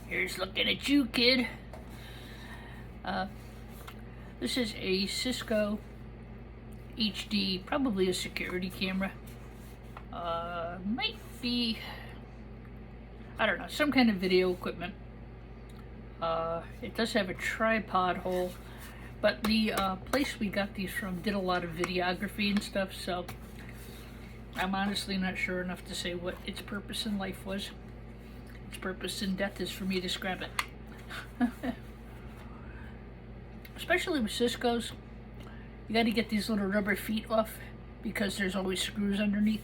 Here's looking at you, kid. This is a Cisco HD, probably a security camera. Might be, I don't know, some kind of video equipment. It does have a tripod hole, but the place we got these from did a lot of videography and stuff, so I'm honestly not sure enough to say what its purpose in life was. Its purpose in death is for me to scrap it. Especially with Cisco's, you got to get these little rubber feet off because there's always screws underneath.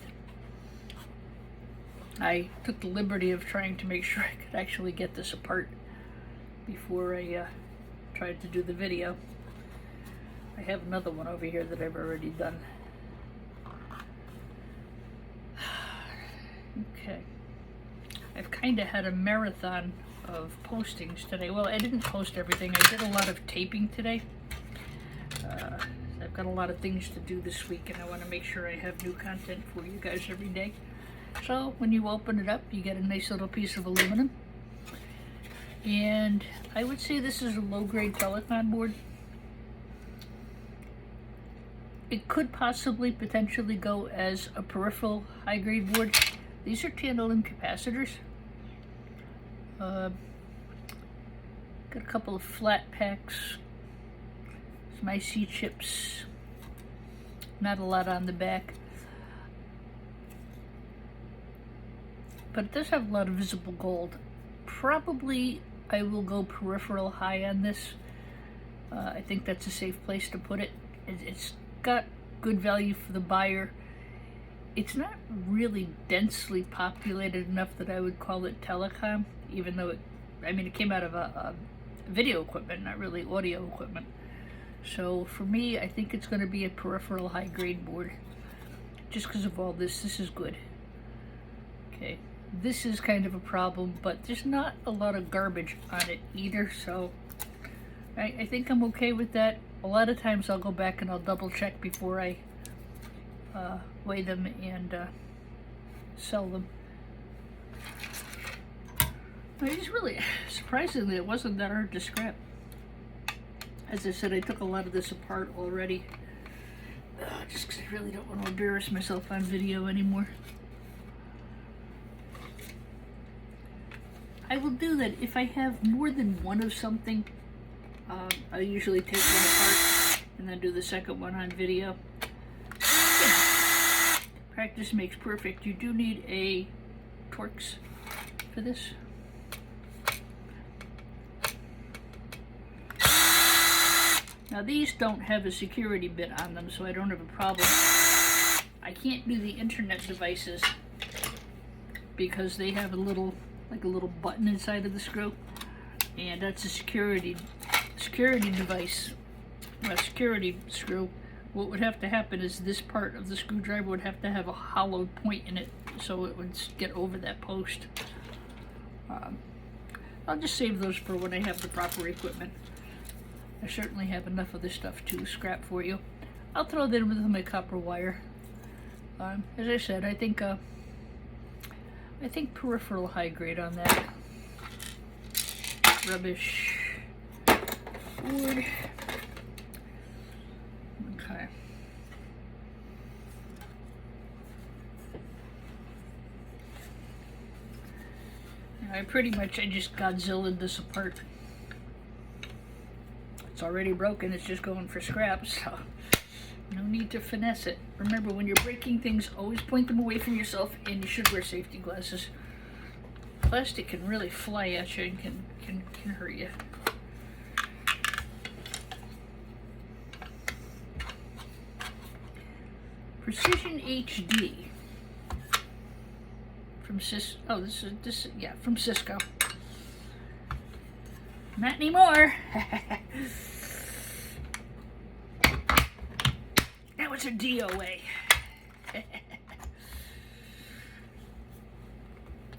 I took the liberty of trying to make sure I could actually get this apart before I tried to do the video. I have another one over here that I've already done. Okay. I've kind of had a marathon of postings today. Well, I didn't post everything. I did a lot of taping today. I've got a lot of things to do this week, and I want to make sure I have new content for you guys every day. So when you open it up, you get a nice little piece of aluminum. And I would say this is a low-grade telecom board. It could potentially go as a peripheral high-grade board. These are tantalum capacitors. Got a couple of flat packs, some IC chips, not a lot on the back. But it does have a lot of visible gold. Probably I will go peripheral high on this. I think that's a safe place to put it. It's got good value for the buyer. It's not really densely populated enough that I would call it telecom, even though it came out of a video equipment, not really audio equipment. So for me, I think it's going to be a peripheral high-grade board. Just because of all this is good. Okay, this is kind of a problem, but there's not a lot of garbage on it either, so I think I'm okay with that. A lot of times I'll go back and I'll double check before I weigh them and sell them. It's really, surprisingly, it wasn't that hard to scrap. As I said, I took a lot of this apart already, just because I really don't want to embarrass myself on video anymore. I will do that if I have more than one of something. I usually take one apart and then do the second one on video. Yeah. Practice makes perfect. You do need a Torx for this. Now these don't have a security bit on them, so I don't have a problem. I can't do the internet devices because they have a little button inside of the screw, and that's a security device, a security screw. What would have to happen is this part of the screwdriver would have to have a hollow point in it so it would get over that post. I'll just save those for when I have the proper equipment. I certainly have enough of this stuff to scrap for you. I'll throw that in with my copper wire. As I said, I think peripheral high grade on that. Rubbish. Wood. Okay. I just Godzilla'd this apart. It's already broken, it's just going for scraps, so no need to finesse it. Remember, when you're breaking things, always point them away from yourself, and you should wear safety glasses. Plastic can really fly at you and can hurt you. Precision HD from from Cisco. Not anymore. Now it's a DOA.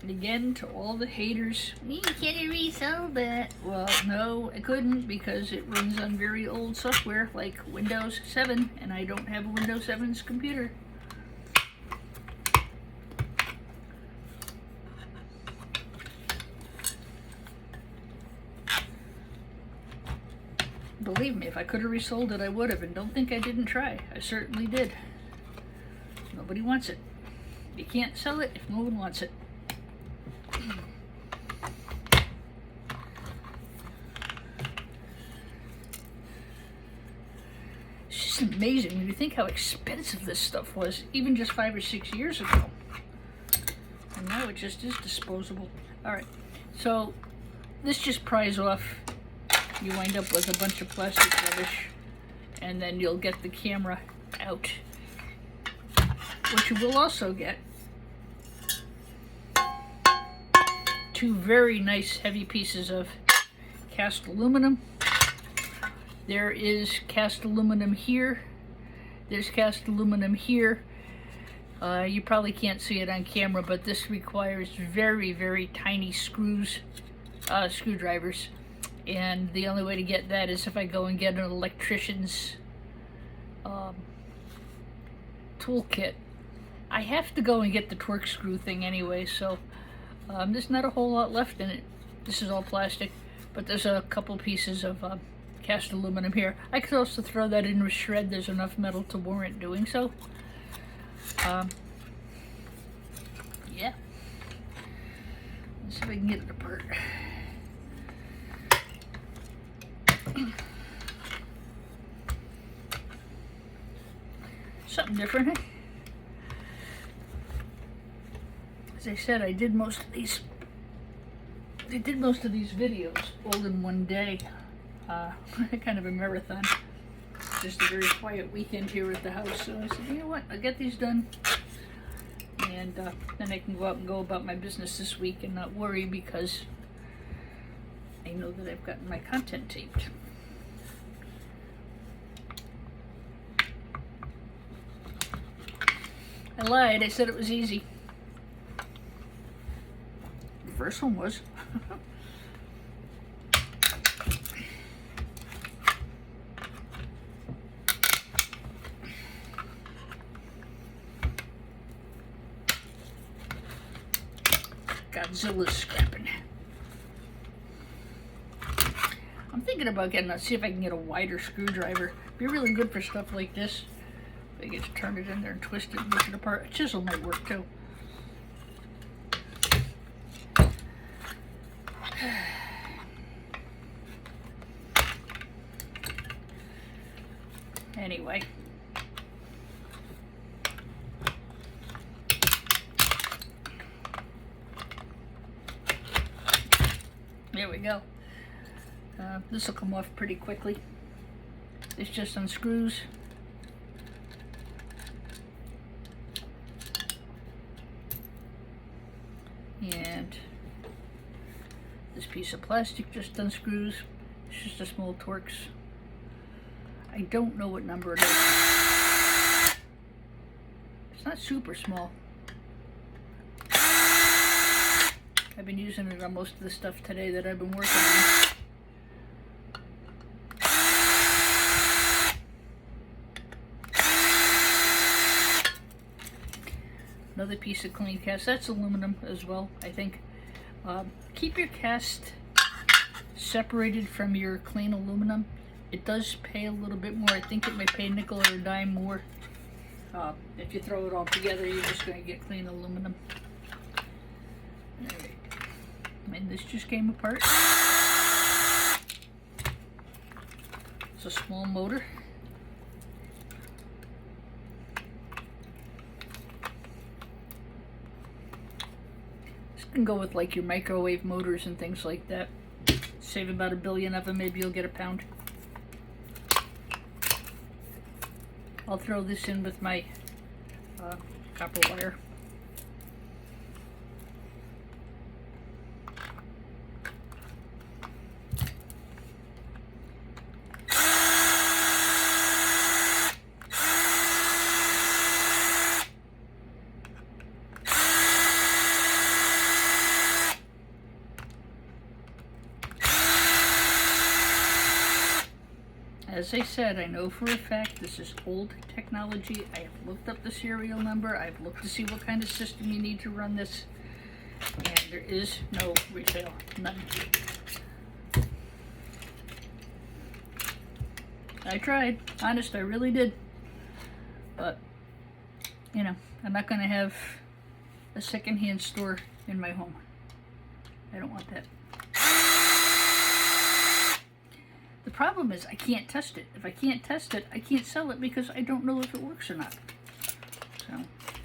And again, to all the haters, you can't resell that. Well, no, I couldn't because it runs on very old software like Windows 7, and I don't have a Windows 7's computer. Believe me, if I could have resold it, I would have, and don't think I didn't try. I certainly did. Nobody wants it. You can't sell it if no one wants it. It's just amazing when you think how expensive this stuff was, even just 5 or 6 years ago. And now it just is disposable. Alright, so this just pries off. You wind up with a bunch of plastic rubbish, and then you'll get the camera out. What you will also get, 2 very nice heavy pieces of cast aluminum. There is cast aluminum here. There's cast aluminum here. You probably can't see it on camera, but this requires very, very tiny screwdrivers. And the only way to get that is if I go and get an electrician's toolkit. I have to go and get the torque screw thing anyway, so there's not a whole lot left in it. This is all plastic, but there's a couple pieces of cast aluminum here. I could also throw that in with shred. There's enough metal to warrant doing so. Yeah. Let's see if I can get it apart. Something different, eh? As I said, I did most of these videos all in one day. Kind of a marathon. Just a very quiet weekend here at the house. So I said, you know what? I'll get these done, and then I can go out and go about my business this week and not worry, because I know that I've gotten my content taped. I lied. I said it was easy. The first one was. Godzilla's scrapping. I'm thinking about see if I can get a wider screwdriver. Be really good for stuff like this. I get to turn it in there and twist it and push it apart. A chisel might work too. Anyway. There we go. This will come off pretty quickly. This just unscrews. And this piece of plastic just unscrews. It's just a small Torx. I don't know what number it is. It's not super small. I've been using it on most of the stuff today that I've been working on. Another piece of clean cast. That's aluminum as well, I think. Keep your cast separated from your clean aluminum. It does pay a little bit more. I think it may pay a nickel or a dime more. If you throw it all together, you're just going to get clean aluminum. Alright. And this just came apart. It's a small motor. This can go with like your microwave motors and things like that. Save about 1 billion of them, maybe you'll get £1. I'll throw this in with my copper wire. As I said, I know for a fact this is old technology. I have looked up the serial number. I've looked to see what kind of system you need to run this. And there is no resale. None. I tried. Honest, I really did. But, you know, I'm not going to have a secondhand store in my home. I don't want that. The problem is I can't test it. If I can't test it, I can't sell it because I don't know if it works or not. So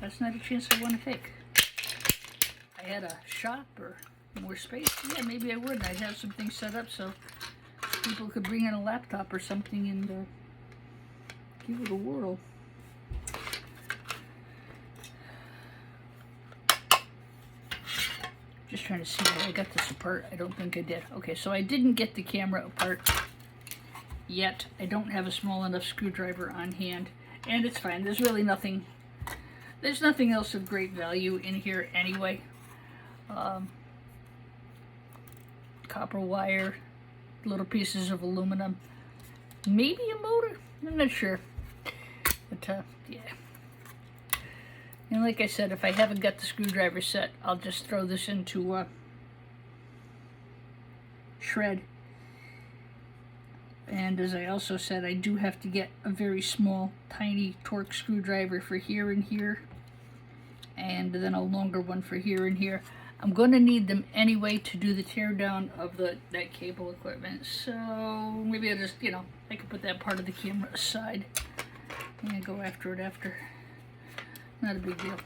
that's not a chance I want to take. If I had a shop or more space, yeah, maybe I would. I'd have some things set up so people could bring in a laptop or something and give it a whirl. Just trying to see how I got this apart. I don't think I did. Okay, so I didn't get the camera apart yet. I don't have a small enough screwdriver on hand, and it's fine. There's really nothing, there's nothing else of great value in here anyway. Copper wire, little pieces of aluminum, maybe a motor, I'm not sure, but yeah. And like I said, if I haven't got the screwdriver set, I'll just throw this into shred. And as I also said, I do have to get a very small, tiny torque screwdriver for here and here, and then a longer one for here and here. I'm going to need them anyway to do the teardown of that cable equipment, so maybe I'll just, you know, I can put that part of the camera aside and go after it after. Not a big deal.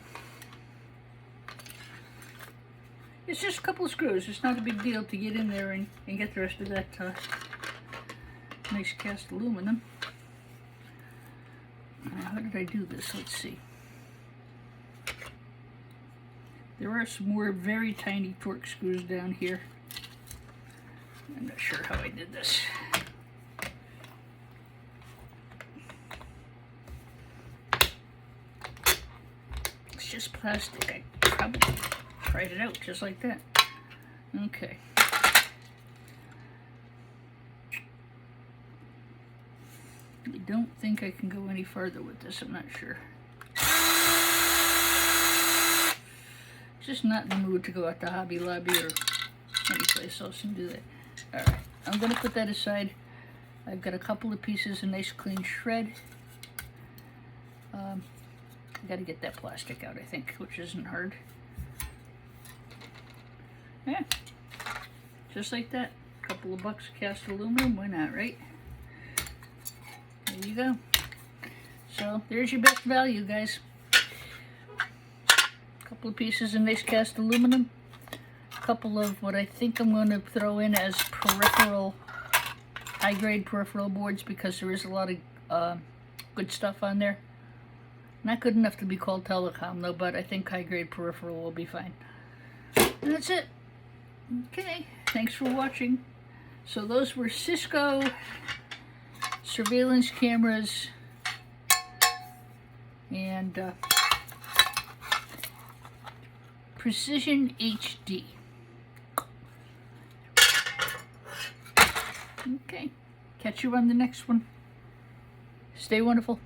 It's just a couple of screws. It's not a big deal to get in there and get the rest of that nice cast aluminum. How did I do this? Let's see. There are some more very tiny torque screws down here. I'm not sure how I did this. It's just plastic. I probably tried it out just like that. Okay. I don't think I can go any farther with this. I'm not sure. Just not in the mood to go out to Hobby Lobby or any place else and do that. Alright, I'm going to put that aside. I've got a couple of pieces of nice clean shred. I got to get that plastic out, I think, which isn't hard. Yeah, just like that. A couple of bucks cast aluminum, why not, right? There you go. So there's your best value, guys. Couple of pieces of nice cast aluminum, a couple of what I think I'm going to throw in as peripheral, high-grade peripheral boards, because there is a lot of good stuff on there. Not good enough to be called telecom though, but I think high-grade peripheral will be fine. And that's it. Okay, thanks for watching. So those were Cisco surveillance cameras and Precision HD. Okay, catch you on the next one. Stay wonderful.